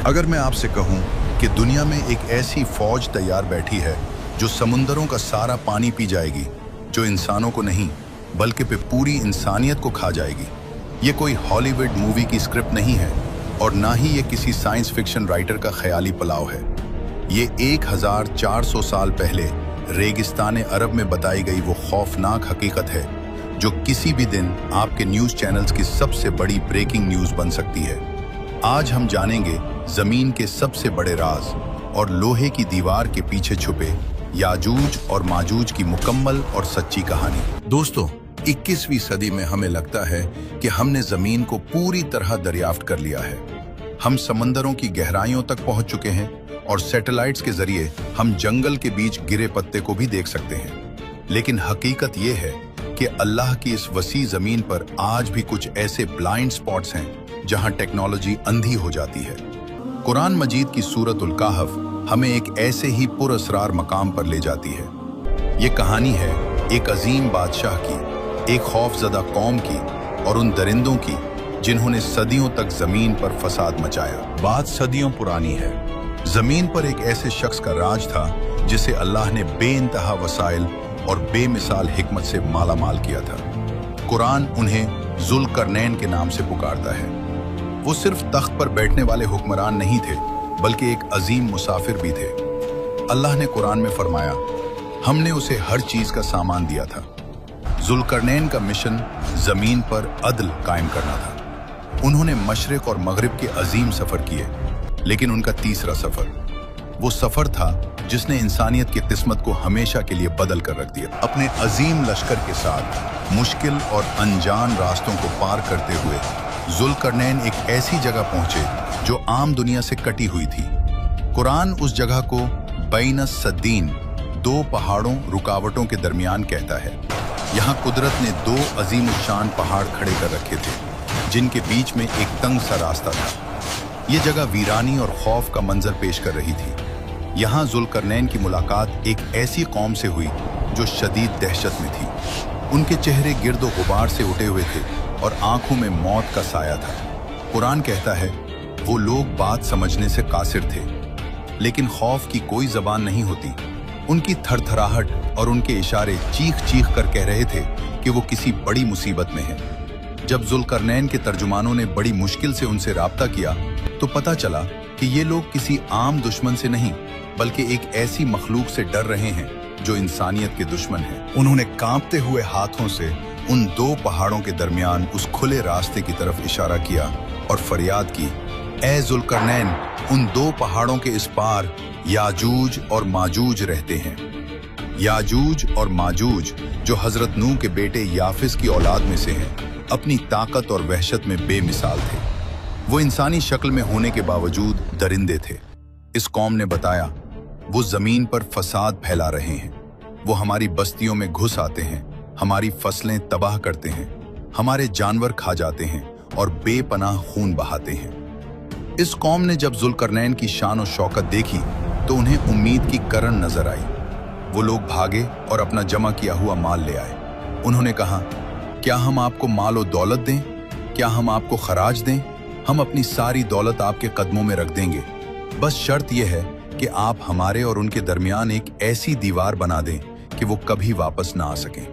अगर मैं आपसे कहूं कि दुनिया में एक ऐसी फौज तैयार बैठी है जो समुंदरों का सारा पानी पी जाएगी, जो इंसानों को नहीं बल्कि पूरी इंसानियत को खा जाएगी। ये कोई हॉलीवुड मूवी की स्क्रिप्ट नहीं है और ना ही ये किसी साइंस फिक्शन राइटर का ख्याली पुलाव है। ये 1400 साल पहले रेगिस्तान अरब में बताई गई वो खौफनाक हकीकत है जो किसी भी दिन आपके न्यूज़ चैनल्स की सबसे बड़ी ब्रेकिंग न्यूज़ बन सकती है। आज हम जानेंगे जमीन के सबसे बड़े राज और लोहे की दीवार के पीछे छुपे याजूज और माजूज की मुकम्मल और सच्ची कहानी। दोस्तों, 21वीं सदी में हमें लगता है कि हमने जमीन को पूरी तरह दरियाफ्त कर लिया है। हम समंदरों की गहराइयों तक पहुंच चुके हैं और सैटेलाइट्स के जरिए हम जंगल के बीच गिरे पत्ते को भी देख सकते हैं। लेकिन हकीकत यह है कि अल्लाह की इस वसी जमीन पर आज भी कुछ ऐसे ब्लाइंड स्पॉट्स हैं जहां टेक्नोलॉजी अंधी हो जाती है। कुरान मजीद की सूरतुल कहफ हमें एक ऐसे ही पुरअसरार मकाम पर ले जाती है। ये कहानी है एक अजीम बादशाह की, एक खौफजदा कौम की और उन दरिंदों की जिन्होंने सदियों तक जमीन पर फसाद मचाया। बात सदियों पुरानी है। जमीन पर एक ऐसे शख्स का राज था जिसे अल्लाह ने बेइंतहा वसाइल और बेमिसाल हिकमत से मालामाल किया था। कुरान उन्हें जुल्करनैन के नाम से पुकारता है। वो सिर्फ तख्त पर बैठने वाले हुक्मरान नहीं थे बल्कि एक अजीम मुसाफिर भी थे। अल्लाह ने कुरान में फरमाया, हमने उसे हर चीज का सामान दिया था। जुल्करनैन का मिशन जमीन पर अदल कायम करना था। उन्होंने मशरिक और मगरिब के अजीम सफर किए, लेकिन उनका तीसरा सफर वो सफर था जिसने इंसानियत की किस्मत को हमेशा के लिए बदल कर रख दिया। अपने अजीम लश्कर के साथ मुश्किल और अनजान रास्तों को पार करते हुए जुल्करनैन एक ऐसी जगह पहुंचे जो आम दुनिया से कटी हुई थी। कुरान उस जगह को बैन सद्दीन, दो पहाड़ों रुकावटों के दरमियान कहता है। यहाँ कुदरत ने दो अजीम शान पहाड़ खड़े कर रखे थे जिनके बीच में एक तंग सा रास्ता था। ये जगह वीरानी और खौफ का मंजर पेश कर रही थी। यहाँ जुल्करनैन की मुलाकात एक ऐसी कौम से हुई जो शदीद दहशत में थी। उनके चेहरे गिर्दो गुबार से उठे हुए थे और आंखों में मौत का साया था। कुरान कहता है वो लोग बात समझने से कासिर थे, लेकिन खौफ की कोई जबान नहीं होती। उनकी थरथराहट और उनके इशारे चीख चीख कर कह रहे थे कि वो किसी बड़ी मुसीबत में है। जब जुल्करनैन के तर्जुमानों ने बड़ी मुश्किल से उनसे राब्ता किया तो पता चला कि ये लोग किसी आम दुश्मन से नहीं बल्कि एक ऐसी मखलूक से डर रहे हैं जो इंसानियत के दुश्मन है। उन्होंने कांपते हुए हाथों से उन दो पहाड़ों के दरमियान उस खुले रास्ते की तरफ इशारा किया और फरियाद की, ए जुल्करनैन, उन दो पहाड़ों के इस पार याजूज और माजूज रहते हैं। याजूज और माजूज जो हजरत नूह के बेटे याफिस की औलाद में से हैं, अपनी ताकत और वहशत में बेमिसाल थे। वो इंसानी शक्ल में होने के बावजूद दरिंदे थे। इस कौम ने बताया, वो जमीन पर फसाद फैला रहे हैं। वो हमारी बस्तियों में घुस आते हैं, हमारी फसलें तबाह करते हैं, हमारे जानवर खा जाते हैं और बेपनाह खून बहाते हैं। इस कौम ने जब जुल्करनैन की शान और शौकत देखी तो उन्हें उम्मीद की किरण नजर आई। वो लोग भागे और अपना जमा किया हुआ माल ले आए। उन्होंने कहा, क्या हम आपको माल और दौलत दें? क्या हम आपको खराज दें? हम अपनी सारी दौलत आपके कदमों में रख देंगे। बस शर्त यह है कि आप हमारे और उनके दरमियान एक ऐसी दीवार बना दें कि वो कभी वापस ना आ सकें।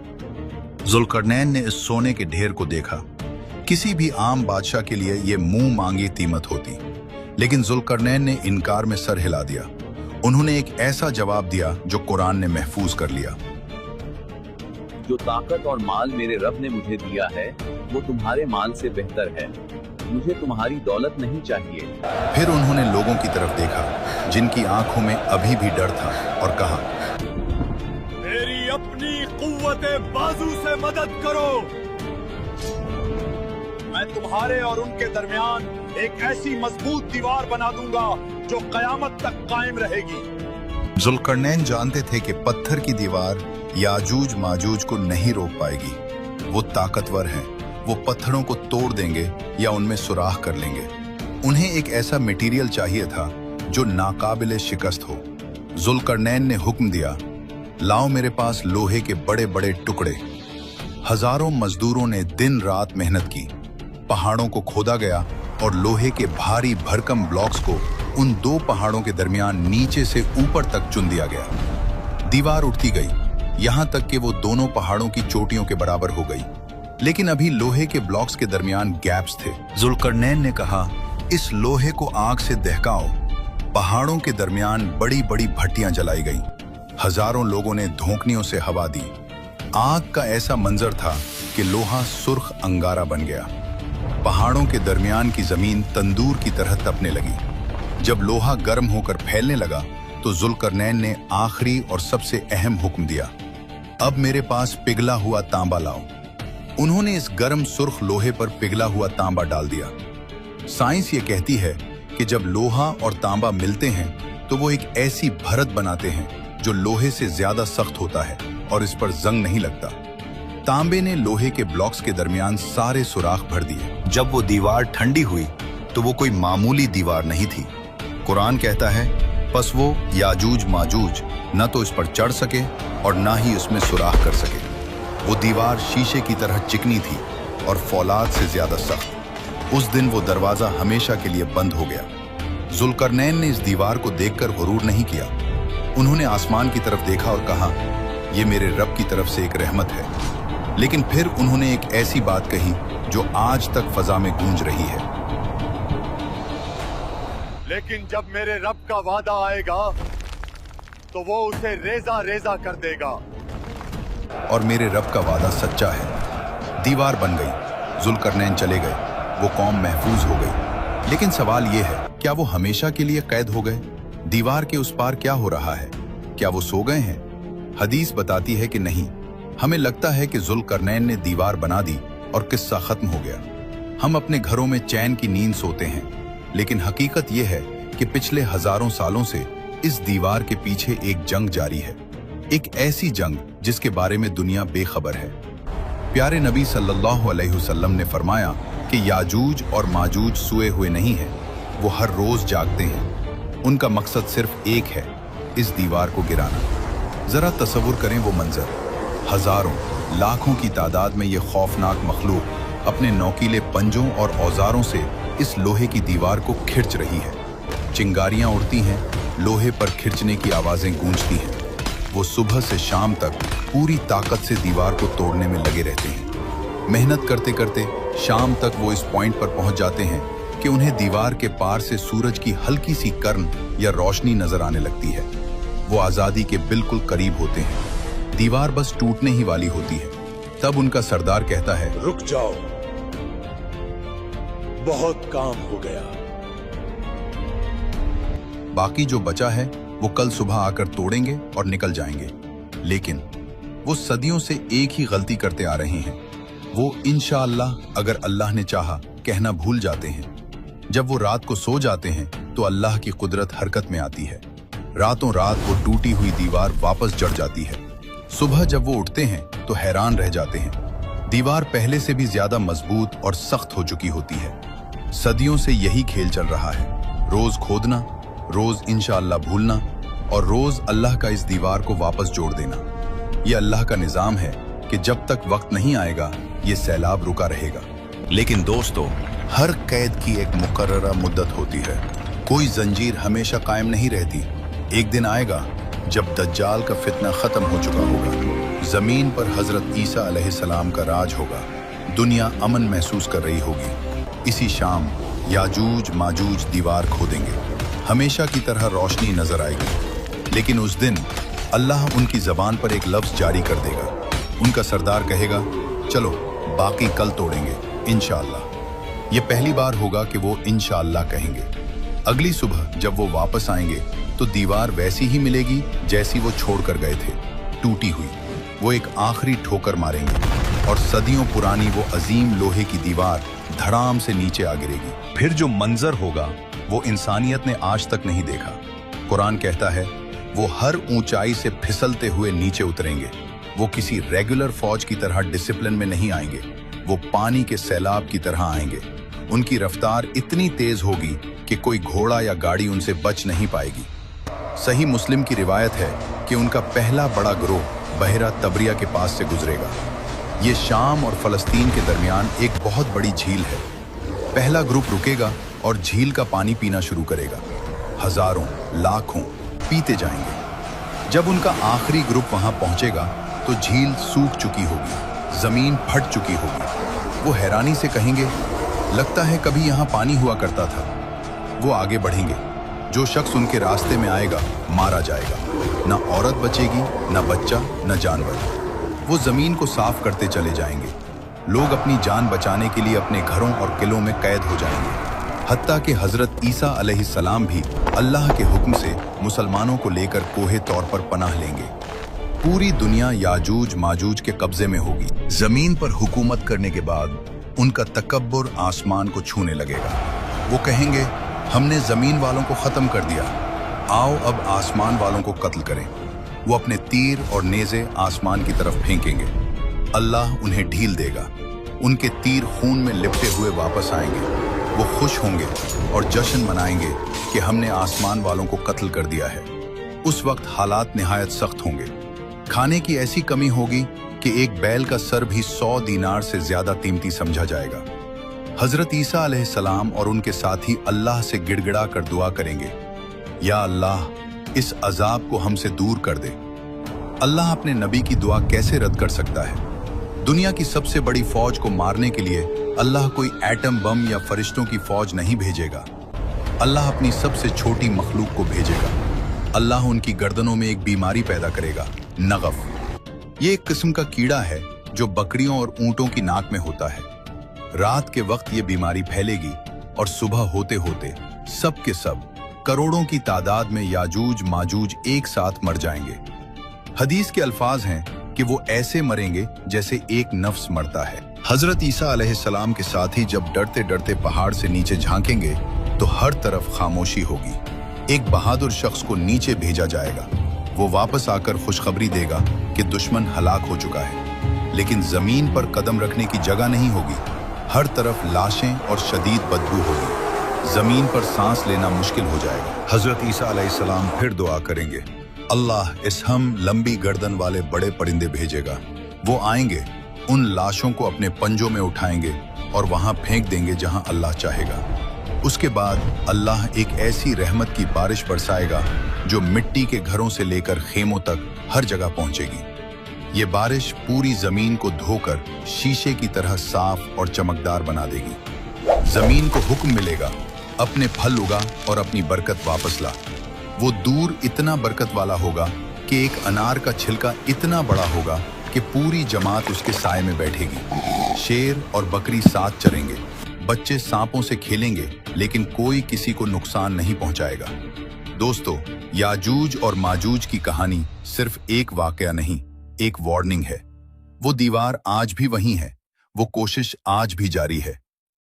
जुल्करनैन ने इस सोने के ढेर को देखा। किसी भी आम बादशाह के लिए ये मुंह मांगी कीमत होती, लेकिन जुल्करनैन ने इनकार में सर हिला दिया। उन्होंने एक ऐसा जवाब दिया जो कुरान ने महफूज कर लिया। जो ताकत और माल मेरे रब ने मुझे दिया है वो तुम्हारे माल से बेहतर है। मुझे तुम्हारी दौलत नहीं चाहिए। फिर उन्होंने लोगों की तरफ देखा जिनकी आंखों में अभी भी डर था और कहा, मेरी अपनी कुव्वते बाजू से मदद करो। मैं तुम्हारे और उनके दरमियान एक ऐसी मजबूत दीवार बना दूंगा जो कयामत तक कायम रहेगी। जुल्करनैन जानते थे कि पत्थर की दीवार याजूज माजूज को नहीं रोक पाएगी। वो ताकतवर हैं, वो पत्थरों को तोड़ देंगे या उनमें सुराख कर लेंगे। उन्हें एक ऐसा मटेरियल चाहिए था जो नाकाबिले शिकस्त हो। जुल्करनैन ने हुक्म दिया, लाओ मेरे पास लोहे के बड़े बड़े टुकड़े। हजारों मजदूरों ने दिन रात मेहनत की। पहाड़ों को खोदा गया और लोहे के भारी भरकम ब्लॉक्स को उन दो पहाड़ों के दरमियान नीचे से ऊपर तक चुन दिया गया। दीवार उठती गई, यहाँ तक कि वो दोनों पहाड़ों की चोटियों के बराबर हो गई, लेकिन अभी लोहे के ब्लॉक्स के दरमियान गैप्स थे। जुल्करनैन ने कहा, इस लोहे को आग से दहकाओ। पहाड़ों के दरमियान बड़ी बड़ी भट्टियां जलाई गईं। हजारों लोगों ने धोंकनियों से हवा दी। आग का ऐसा मंजर था कि लोहा सुर्ख अंगारा बन गया। पहाड़ों के दरमियान की जमीन तंदूर की तरह तपने लगी। जब लोहा गर्म होकर फैलने लगा तो जुल्करनैन ने आखिरी और सबसे अहम हुक्म दिया, अब मेरे पास पिघला हुआ तांबा लाओ। उन्होंने इस गर्म सुर्ख लोहे पर पिघला हुआ तांबा डाल दिया। साइंस ये कहती है कि जब लोहा और तांबा मिलते हैं तो वो एक ऐसी भरत बनाते हैं जो लोहे से ज्यादा सख्त होता है और इस पर जंग नहीं लगता। तांबे ने लोहे के ब्लॉक्स के दरमियान सारे सुराख भर दिए। जब वो दीवार ठंडी हुई तो वो कोई मामूली दीवार नहीं थी। कुरान कहता है, बस वो याजूज माजूज न तो इस पर चढ़ सके और ना ही उसमें सुराख कर सके। वो दीवार शीशे की तरह चिकनी थी और फौलाद से ज्यादा सख्त। उस दिन वो दरवाजा हमेशा के लिए बंद हो गया। जुल्करनैन ने इस दीवार को देखकर गुरूर नहीं किया। उन्होंने आसमान की तरफ देखा और कहा, यह मेरे रब की तरफ से एक रहमत है। लेकिन फिर उन्होंने एक ऐसी बात कही जो आज तक फजा में गूंज रही है, लेकिन जब मेरे रब का वादा आएगा तो वो उसे रेजा रेजा कर देगा। और मेरे रब का वादा सच्चा है। दीवार बन गई, जुल्करनैन चले गए, वो कौम महफूज हो गई। लेकिन सवाल ये है, क्या वो हमेशा के लिए कैद हो गए? दीवार के उस पार क्या हो रहा है? क्या वो सो गए हैं? हदीस बताती है कि नहीं। हमें लगता है कि जुल्करनैन ने दीवार बना दी और किस्सा खत्म हो गया। हम अपने घरों में चैन की नींद सोते हैं, लेकिन हकीकत यह है कि पिछले हजारों सालों से इस दीवार के पीछे एक जंग जारी है। एक ऐसी जंग जिसके बारे में दुनिया बेखबर है। प्यारे नबी सल्लल्लाहु अलैहि वसल्लम ने फरमाया कि याजूज और माजूज सोए हुए नहीं हैं, वो हर रोज जागते हैं। उनका मकसद सिर्फ एक है, इस दीवार को गिराना। जरा तसव्वुर करें वो मंजर, हजारों लाखों की तादाद में ये खौफनाक मखलूक अपने नौकीले पंजों और औजारों से इस लोहे की दीवार को खिंच रही है। चिंगारियां उड़ती हैं, लोहे पर खिंचने की आवाजें गूंजती हैं। वो सुबह से शाम तक पूरी ताकत से दीवार को तोड़ने में लगे रहते हैं। मेहनत करते करते शाम तक वो इस पॉइंट पर पहुंच जाते हैं कि उन्हें दीवार के पार से सूरज की हल्की सी किरण या रोशनी नजर आने लगती है। वो आजादी के बिल्कुल करीब होते हैं। दीवार बस टूटने ही वाली होती है। तब उनका सरदार कहता है, रुक जाओ, बहुत काम हो गया। बाकी जो बचा है वो कल सुबह आकर तोड़ेंगे और निकल जाएंगे। लेकिन वो सदियों से एक ही गलती करते आ रहे हैं। वो इंशाअल्लाह, अगर अल्लाह ने चाहा, कहना भूल जाते हैं। जब वो रात को सो जाते हैं तो अल्लाह की कुदरत हरकत में आती है। रातों रात वो टूटी हुई दीवार वापस जड़ जाती है। सुबह जब वो उठते हैं तो हैरान रह जाते हैं। दीवार पहले से भी ज्यादा मजबूत और सख्त हो चुकी होती है। सदियों से यही खेल चल रहा है, रोज खोदना, रोज इंशाअल्लाह भूलना और रोज अल्लाह का इस दीवार को वापस जोड़ देना। ये अल्लाह का निजाम है कि जब तक वक्त नहीं आएगा ये सैलाब रुका रहेगा। लेकिन दोस्तों, हर कैद की एक मुकर्ररा मुद्दत होती है। कोई जंजीर हमेशा कायम नहीं रहती। एक दिन आएगा जब दज्जाल का फितना खत्म हो चुका होगा, जमीन पर हजरत ईसा अलैहिस्सलाम का राज होगा, दुनिया अमन महसूस कर रही होगी। इसी शाम याजूज माजूज दीवार खोदेंगे, हमेशा की तरह रोशनी नजर आएगी। लेकिन उस दिन अल्लाह उनकी जबान पर एक लफ्ज जारी कर देगा। उनका सरदार कहेगा, चलो बाकी कल तोड़ेंगे इंशाअल्लाह। ये पहली बार होगा कि वो इंशाअल्लाह कहेंगे। अगली सुबह जब वो वापस आएंगे तो दीवार वैसी ही मिलेगी जैसी वो छोड़कर गए थे, टूटी हुई। वो एक आखिरी ठोकर मारेंगे और सदियों पुरानी वो अजीम लोहे की दीवार धड़ाम से नीचे आ गिरेगी। फिर जो मंजर होगा वो इंसानियत ने आज तक नहीं देखा। कुरान कहता है, वो हर ऊंचाई से फिसलते हुए नीचे उतरेंगे। वो किसी रेगुलर फौज की तरह डिसिप्लिन में नहीं आएंगे, वो पानी के सैलाब की तरह आएंगे। उनकी रफ्तार इतनी तेज होगी कि कोई घोड़ा या गाड़ी उनसे बच नहीं पाएगी। सही मुस्लिम की रिवायत है कि उनका पहला बड़ा गिरोह बहरा तबरिया के पास से गुजरेगा। ये शाम और फलस्तीन के दरमियान एक बहुत बड़ी झील है। पहला ग्रुप रुकेगा और झील का पानी पीना शुरू करेगा। हजारों, लाखों पीते जाएंगे। जब उनका आखिरी ग्रुप वहां पहुंचेगा तो झील सूख चुकी होगी, जमीन फट चुकी होगी। वो हैरानी से कहेंगे, लगता है कभी यहाँ पानी हुआ करता था। वो आगे बढ़ेंगे। जो शख्स उनके रास्ते में आएगा मारा जाएगा। न औरत बचेगी, न बच्चा, न जानवर। वो जमीन को साफ करते चले जाएंगे। लोग अपनी जान बचाने के लिए अपने घरों और किलों में कैद हो जाएंगे। हत्ता कि हजरत ईसा अलैहिस्सलाम भी अल्लाह के हुक्म से मुसलमानों को लेकर कोहे तौर पर पनाह लेंगे। पूरी दुनिया याजूज माजूज के कब्जे में होगी। जमीन पर हुकूमत करने के बाद उनका तकब्बुर आसमान को छूने लगेगा। वो कहेंगे, हमने जमीन वालों को खत्म कर दिया, आओ अब आसमान वालों को कत्ल करें। वो अपने तीर और नेज़े आसमान की तरफ फेंकेंगे। अल्लाह उन्हें ढील देगा। उनके तीर खून में लिपटे हुए वापस आएंगे। वो खुश होंगे और जश्न मनाएंगे कि हमने आसमान वालों को कत्ल कर दिया है। उस वक्त हालात निहायत सख्त होंगे। खाने की ऐसी कमी होगी कि एक बैल का सर भी 100 दीनार से ज्यादा कीमती समझा जाएगा। हजरत ईसा अलैहिस्सलाम और उनके साथी अल्लाह से गिड़गिड़ा कर दुआ करेंगे, या अल्लाह, इस अजाब को हमसे दूर कर दे। अल्लाह अपने नबी की दुआ कैसे रद्द कर सकता है? दुनिया की सबसे बड़ी फौज को मारने के लिए अल्लाह कोई एटम बम या फरिश्तों की फौज नहीं भेजेगा। अल्लाह अपनी सबसे छोटी मखलूक को भेजेगा। अल्लाह उनकी गर्दनों में एक बीमारी पैदा करेगा, नगफ। ये एक किस्म का कीड़ा है जो बकरियों और ऊंटों की नाक में होता है। रात के वक्त ये बीमारी फैलेगी और सुबह होते होते सब के सब करोड़ों की तादाद में याजूज माजूज एक साथ मर जाएंगे। हदीस के अल्फाज हैं कि वो ऐसे मरेंगे जैसे एक नफ्स मरता है। हजरत ईसा अलैहिस्सलाम के साथी जब डरते डरते पहाड़ से नीचे झांकेंगे तो हर तरफ खामोशी होगी। एक बहादुर शख्स को नीचे भेजा जाएगा। वो वापस आकर खुशखबरी देगा कि दुश्मन हलाक हो चुका है, लेकिन जमीन पर कदम रखने की जगह नहीं होगी। हर तरफ लाशें और शदीद बदबू होगी। जमीन पर सांस लेना मुश्किल हो जाएगा। हजरत ईसा अलैहिस्सलाम फिर दुआ करेंगे, अल्लाह इस हम लंबी गर्दन वाले बड़े परिंदे भेजेगा। वो आएंगे, उन लाशों को अपने पंजों में उठाएंगे और वहां फेंक देंगे जहां अल्लाह चाहेगा। उसके बाद अल्लाह एक ऐसी रहमत की बारिश बरसाएगा जो मिट्टी के घरों से लेकर खेमों तक हर जगह पहुंचेगी। ये बारिश पूरी जमीन को धोकर शीशे की तरह साफ और चमकदार बना देगी। जमीन को हुक्म मिलेगा, अपने फल उगा और अपनी बरकत वापस ला। वो दूर इतना बरकत वाला होगा कि एक अनार का छिलका इतना बड़ा होगा कि पूरी जमात उसके साए में बैठेगी। शेर और बकरी साथ चरेंगे। बच्चे सांपों से खेलेंगे, लेकिन कोई किसी को नुकसान नहीं पहुंचाएगा। दोस्तों, याजूज और माजूज की कहानी सिर्फ एक वाकया नहीं, एक वार्निंग है। वो दीवार आज भी वहीं है, वो कोशिश आज भी जारी है।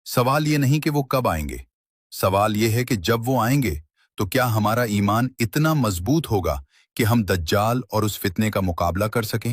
सवाल ये नहीं कि वो कब आएंगे, सवाल ये है कि जब वो आएंगे तो क्या हमारा ईमान इतना मजबूत होगा कि हम दज्जाल और उस फितने का मुकाबला कर सकें।